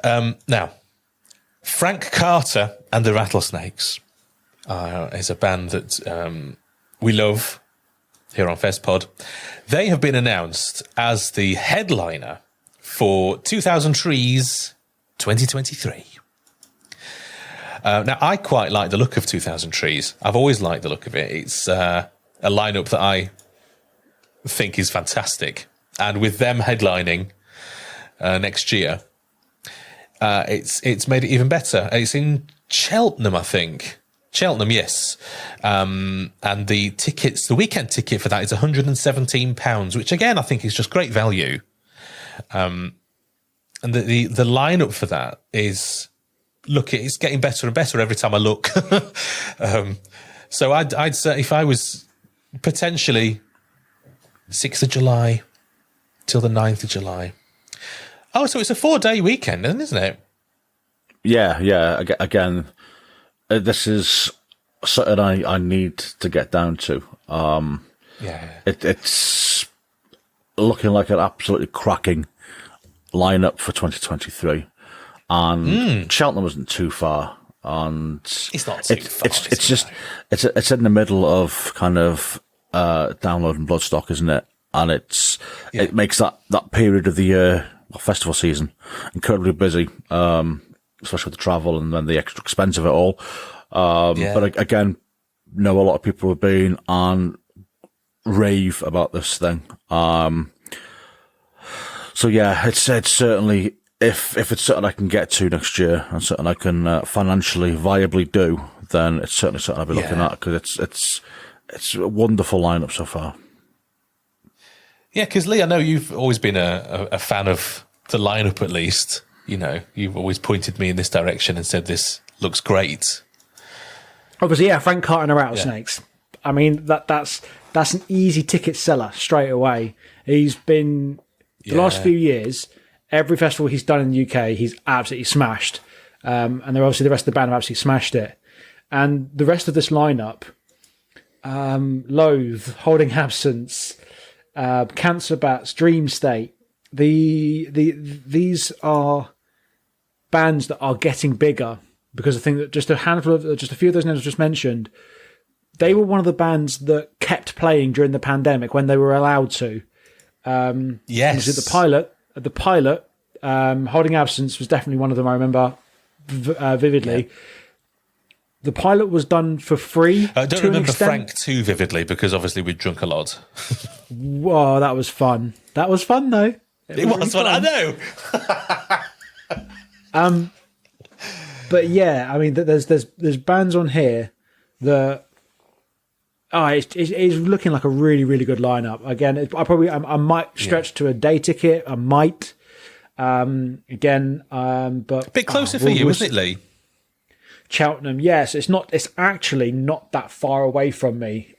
Now, Frank Carter and the Rattlesnakes is a band that we love here on FestPod. They have been announced as the headliner for 2000 Trees 2023. Now, I quite like the look of 2000 Trees. I've always liked the look of it. It's a lineup that I think is fantastic. And with them headlining next year, it's made it even better. It's in Cheltenham, I think. Cheltenham, yes. And the tickets, the weekend ticket for that is £117, which again I think is just great value. And the lineup for that is, look, it's getting better and better every time I look. So I'd say if I was potentially 6th of July till the 9th of July. Oh, so it's a 4-day weekend, isn't it? Yeah. Again, this is something I need to get down to. It's looking like an absolutely cracking lineup for 2023, and Cheltenham wasn't too far, and it's not too far. It's just it's in the middle of kind of downloading Bloodstock, isn't it? And it makes that period of the year, festival season, incredibly busy. Especially with the travel and then the extra expense of it all. But again, know a lot of people have been on rave about this thing. So yeah, it's certainly, if it's something I can get to next year and something I can financially viably do, then it's certainly something I'll be looking at, because it's a wonderful lineup so far. Yeah, because Lee, I know you've always been a fan of the lineup, at least. You know, you've always pointed me in this direction and said this looks great. Obviously, yeah, Frank Carter and the Rattlesnakes. Yeah. I mean, that's an easy ticket seller straight away. He's been, the last few years, every festival he's done in the UK, he's absolutely smashed. And they're obviously, the rest of the band have absolutely smashed it. And the rest of this lineup, Loathe, Holding Absence, Cancer Bats, Dream State, these are bands that are getting bigger, because I think that just a few of those names I just mentioned, they were one of the bands that kept playing during the pandemic when they were allowed to. Yes. The pilot, Holding Absence was definitely one of them. I remember vividly. Yeah. The pilot was done for free. I don't remember Frank too vividly, because obviously we'd drunk a lot. Whoa, that was fun. That was fun though. It was fun. I know. But yeah, I mean, there's bands on here that it's looking like a really, really good lineup. Again, I might stretch to a day ticket. I might. But a bit closer for you, isn't it, Lee? Cheltenham, yes. It's actually not that far away from me.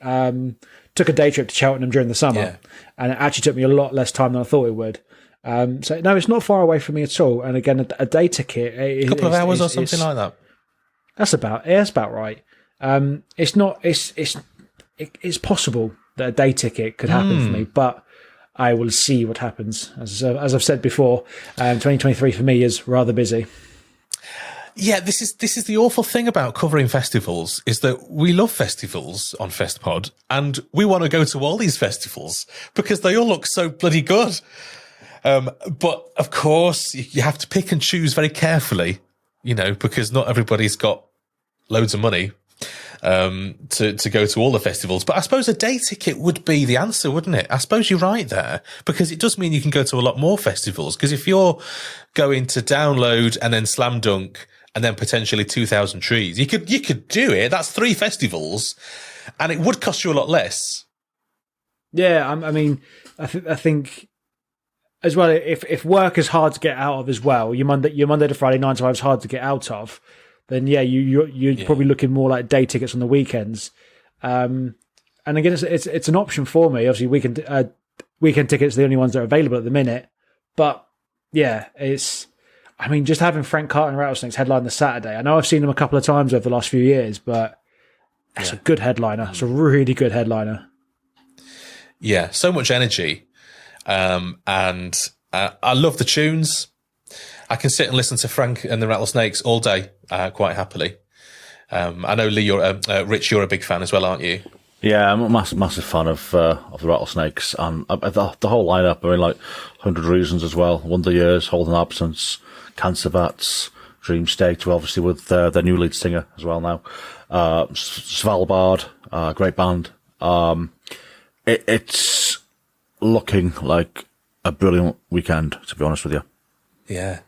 Took a day trip to Cheltenham during the summer, and it actually took me a lot less time than I thought it would. So no, it's not far away from me at all. And again, a day ticket, a couple of hours or something like that. That's about right. It's possible that a day ticket could happen for me, but I will see what happens. As I've said before, 2023 for me is rather busy. Yeah, this is the awful thing about covering festivals, is that we love festivals on FestPod, and we want to go to all these festivals because they all look so bloody good. But of course, you have to pick and choose very carefully, you know, because not everybody's got loads of money to go to all the festivals. But I suppose a day ticket would be the answer, wouldn't it? I suppose you're right there, because it does mean you can go to a lot more festivals. Because if you're going to Download and then Slam Dunk and then potentially 2000 Trees, you could do it. That's 3 festivals, and it would cost you a lot less. Yeah, I mean, I think as well, if work is hard to get out of as well, your Monday to Friday 9 to 5 is hard to get out of, then you're probably looking more like day tickets on the weekends. And again, it's an option for me. Obviously, weekend tickets are the only ones that are available at the minute. But yeah, just having Frank Carter and Rattlesnakes headline the Saturday. I know I've seen them a couple of times over the last few years, but it's a good headliner. It's a really good headliner. Yeah, so much energy. And I love the tunes. I can sit and listen to Frank and the Rattlesnakes all day, quite happily. I know Lee, Rich, you're a big fan as well, aren't you? Yeah, I'm a massive fan of the Rattlesnakes and the whole lineup. I mean, like 100 Reasons as well, Wonder Years, Holding Absence, Cancer Bats, Dream State, obviously with their new lead singer as well now. Svalbard, great band. It's looking like a brilliant weekend, to be honest with you. Yeah.